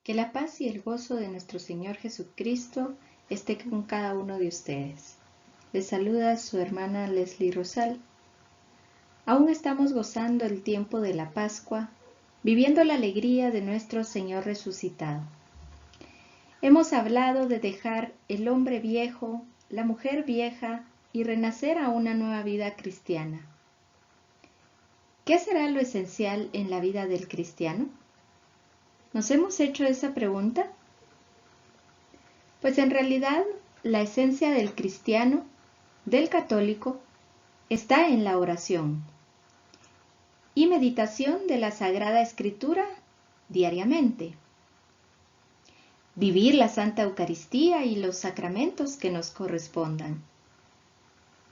Que la paz y el gozo de nuestro Señor Jesucristo esté con cada uno de ustedes. Les saluda su hermana Leslie Rosal. Aún estamos gozando el tiempo de la Pascua, viviendo la alegría de nuestro Señor resucitado. Hemos hablado de dejar el hombre viejo, la mujer vieja y renacer a una nueva vida cristiana. ¿Qué será lo esencial en la vida del cristiano? ¿Nos hemos hecho esa pregunta? Pues en realidad la esencia del cristiano, del católico, está en la oración y meditación de la Sagrada Escritura diariamente. Vivir la Santa Eucaristía y los sacramentos que nos correspondan.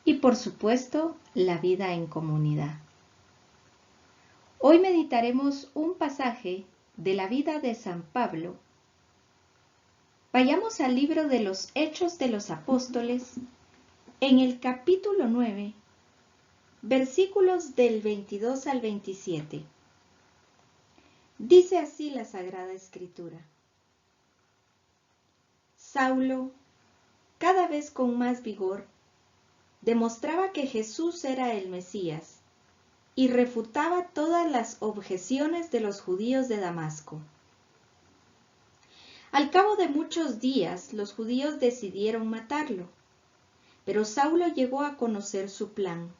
Y por supuesto, la vida en comunidad. Hoy meditaremos un pasaje de la vida de San Pablo. Vayamos al libro de los Hechos de los Apóstoles, en el capítulo 9, versículos del 22 al 27. Dice así la Sagrada Escritura. Saulo, cada vez con más vigor, demostraba que Jesús era el Mesías y refutaba todas las objeciones de los judíos de Damasco. Al cabo de muchos días, los judíos decidieron matarlo, pero Saulo llegó a conocer su plan.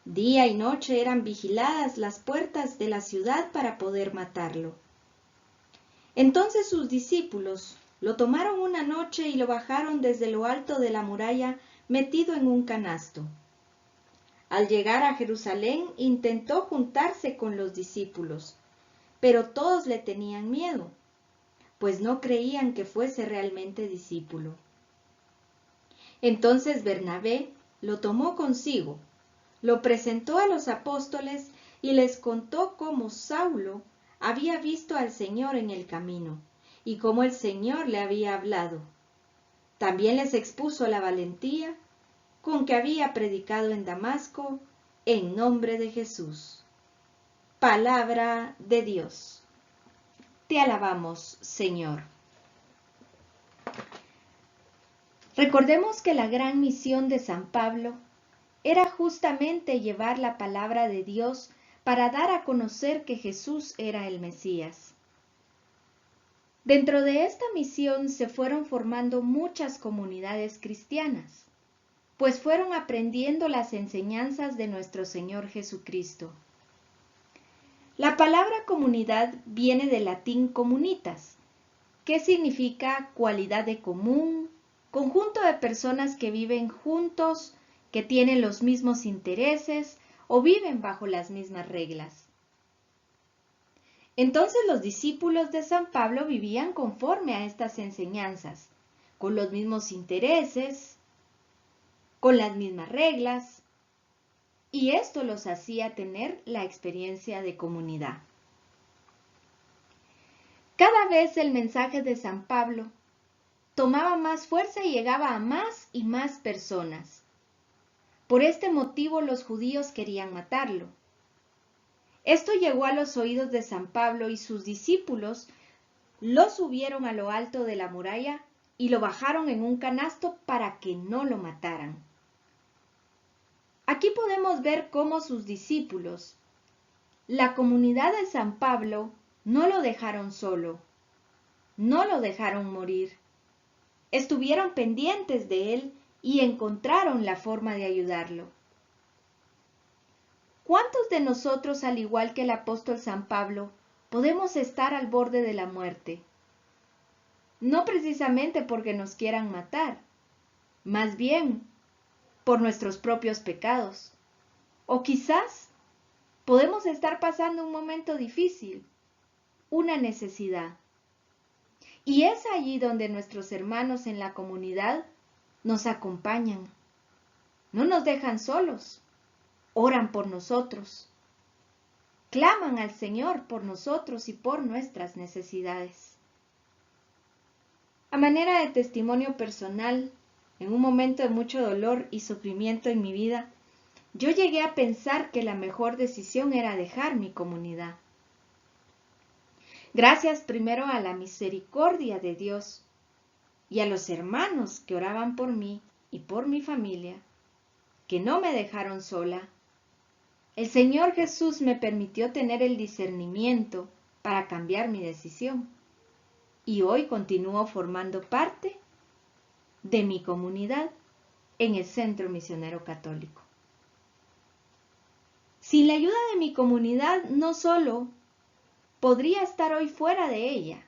Día y noche eran vigiladas las puertas de la ciudad para poder matarlo. Entonces sus discípulos lo tomaron una noche y lo bajaron desde lo alto de la muralla metido en un canasto. Al llegar a Jerusalén intentó juntarse con los discípulos, pero todos le tenían miedo, pues no creían que fuese realmente discípulo. Entonces Bernabé lo tomó consigo, lo presentó a los apóstoles y les contó cómo Saulo había visto al Señor en el camino y cómo el Señor le había hablado. También les expuso la valentía con que había predicado en Damasco en nombre de Jesús. Palabra de Dios. Te alabamos, Señor. Recordemos que la gran misión de San Pablo era justamente llevar la palabra de Dios para dar a conocer que Jesús era el Mesías. Dentro de esta misión se fueron formando muchas comunidades cristianas, pues fueron aprendiendo las enseñanzas de nuestro Señor Jesucristo. La palabra comunidad viene del latín comunitas, que significa cualidad de común, conjunto de personas que viven juntos, que tienen los mismos intereses o viven bajo las mismas reglas. Entonces los discípulos de San Pablo vivían conforme a estas enseñanzas, con los mismos intereses, con las mismas reglas, y esto los hacía tener la experiencia de comunidad. Cada vez el mensaje de San Pablo tomaba más fuerza y llegaba a más y más personas. Por este motivo los judíos querían matarlo. Esto llegó a los oídos de San Pablo y sus discípulos lo subieron a lo alto de la muralla y lo bajaron en un canasto para que no lo mataran. Aquí podemos ver cómo sus discípulos, la comunidad de San Pablo, no lo dejaron solo, no lo dejaron morir. Estuvieron pendientes de él y encontraron la forma de ayudarlo. ¿Cuántos de nosotros, al igual que el apóstol San Pablo, podemos estar al borde de la muerte? No precisamente porque nos quieran matar, más bien por nuestros propios pecados. O quizás podemos estar pasando un momento difícil, una necesidad. Y es allí donde nuestros hermanos en la comunidad nos acompañan. No nos dejan solos. Oran por nosotros. Claman al Señor por nosotros y por nuestras necesidades. A manera de testimonio personal, en un momento de mucho dolor y sufrimiento en mi vida, yo llegué a pensar que la mejor decisión era dejar mi comunidad. Gracias primero a la misericordia de Dios y a los hermanos que oraban por mí y por mi familia, que no me dejaron sola. El Señor Jesús me permitió tener el discernimiento para cambiar mi decisión y hoy continúo formando parte de mi comunidad en el Centro Misionero Católico. Sin la ayuda de mi comunidad, no solo podría estar hoy fuera de ella,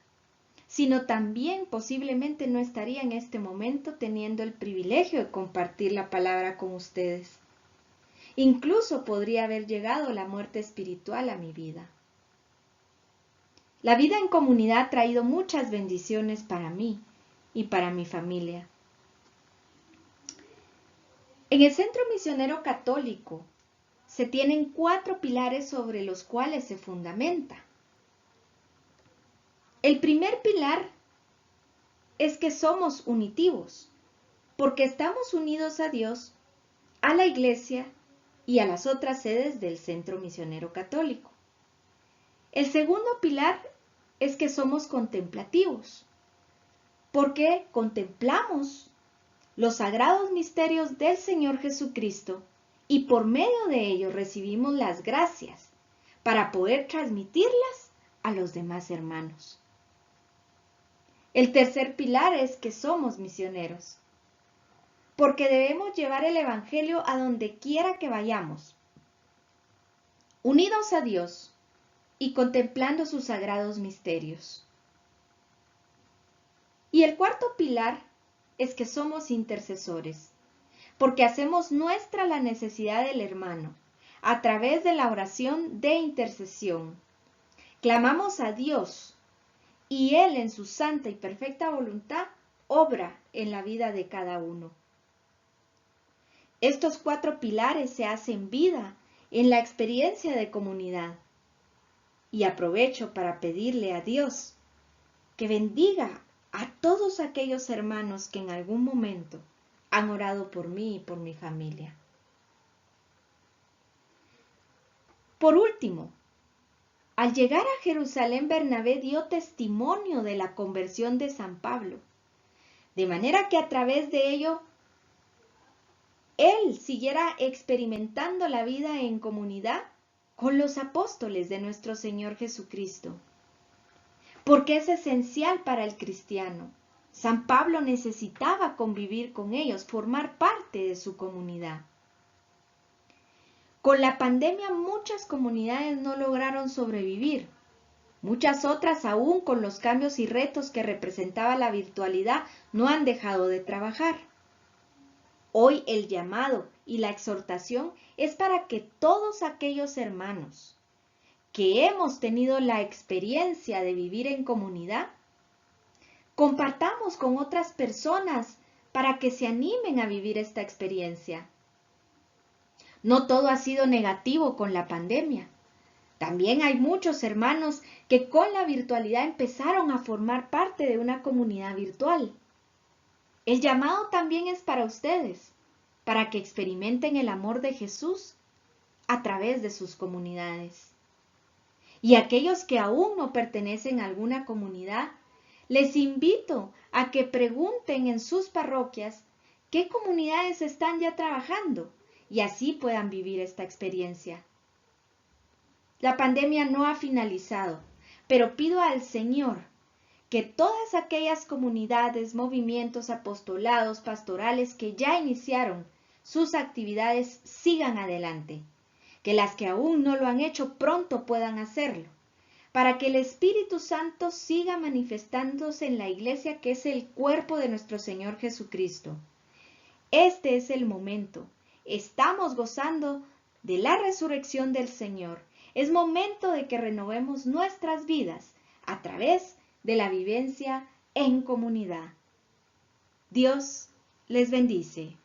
sino también posiblemente no estaría en este momento teniendo el privilegio de compartir la palabra con ustedes. Incluso podría haber llegado la muerte espiritual a mi vida. La vida en comunidad ha traído muchas bendiciones para mí y para mi familia. En el Centro Misionero Católico se tienen 4 pilares sobre los cuales se fundamenta. El primer pilar es que somos unitivos, porque estamos unidos a Dios, a la Iglesia y a las otras sedes del Centro Misionero Católico. El segundo pilar es que somos contemplativos, porque contemplamos los sagrados misterios del Señor Jesucristo y por medio de ellos recibimos las gracias para poder transmitirlas a los demás hermanos. El tercer pilar es que somos misioneros, porque debemos llevar el Evangelio a donde quiera que vayamos, unidos a Dios y contemplando sus sagrados misterios. Y el cuarto pilar es que somos intercesores, porque hacemos nuestra la necesidad del hermano a través de la oración de intercesión. Clamamos a Dios y Él en su santa y perfecta voluntad obra en la vida de cada uno. Estos 4 pilares se hacen vida en la experiencia de comunidad. Y aprovecho para pedirle a Dios que bendiga a todos aquellos hermanos que en algún momento han orado por mí y por mi familia. Por último, al llegar a Jerusalén, Bernabé dio testimonio de la conversión de San Pablo, de manera que a través de ello él siguiera experimentando la vida en comunidad con los apóstoles de nuestro Señor Jesucristo. Porque es esencial para el cristiano. San Pablo necesitaba convivir con ellos, formar parte de su comunidad. Con la pandemia muchas comunidades no lograron sobrevivir. Muchas otras, aún con los cambios y retos que representaba la virtualidad, no han dejado de trabajar. Hoy el llamado y la exhortación es para que todos aquellos hermanos que hemos tenido la experiencia de vivir en comunidad, compartamos con otras personas para que se animen a vivir esta experiencia. No todo ha sido negativo con la pandemia. También hay muchos hermanos que con la virtualidad empezaron a formar parte de una comunidad virtual. El llamado también es para ustedes, para que experimenten el amor de Jesús a través de sus comunidades. Y aquellos que aún no pertenecen a alguna comunidad, les invito a que pregunten en sus parroquias qué comunidades están ya trabajando y así puedan vivir esta experiencia. La pandemia no ha finalizado, pero pido al Señor que todas aquellas comunidades, movimientos, apostolados, pastorales que ya iniciaron sus actividades sigan adelante. Que las que aún no lo han hecho pronto puedan hacerlo, para que el Espíritu Santo siga manifestándose en la iglesia que es el cuerpo de nuestro Señor Jesucristo. Este es el momento. Estamos gozando de la resurrección del Señor. Es momento de que renovemos nuestras vidas a través de la vivencia en comunidad. Dios les bendice.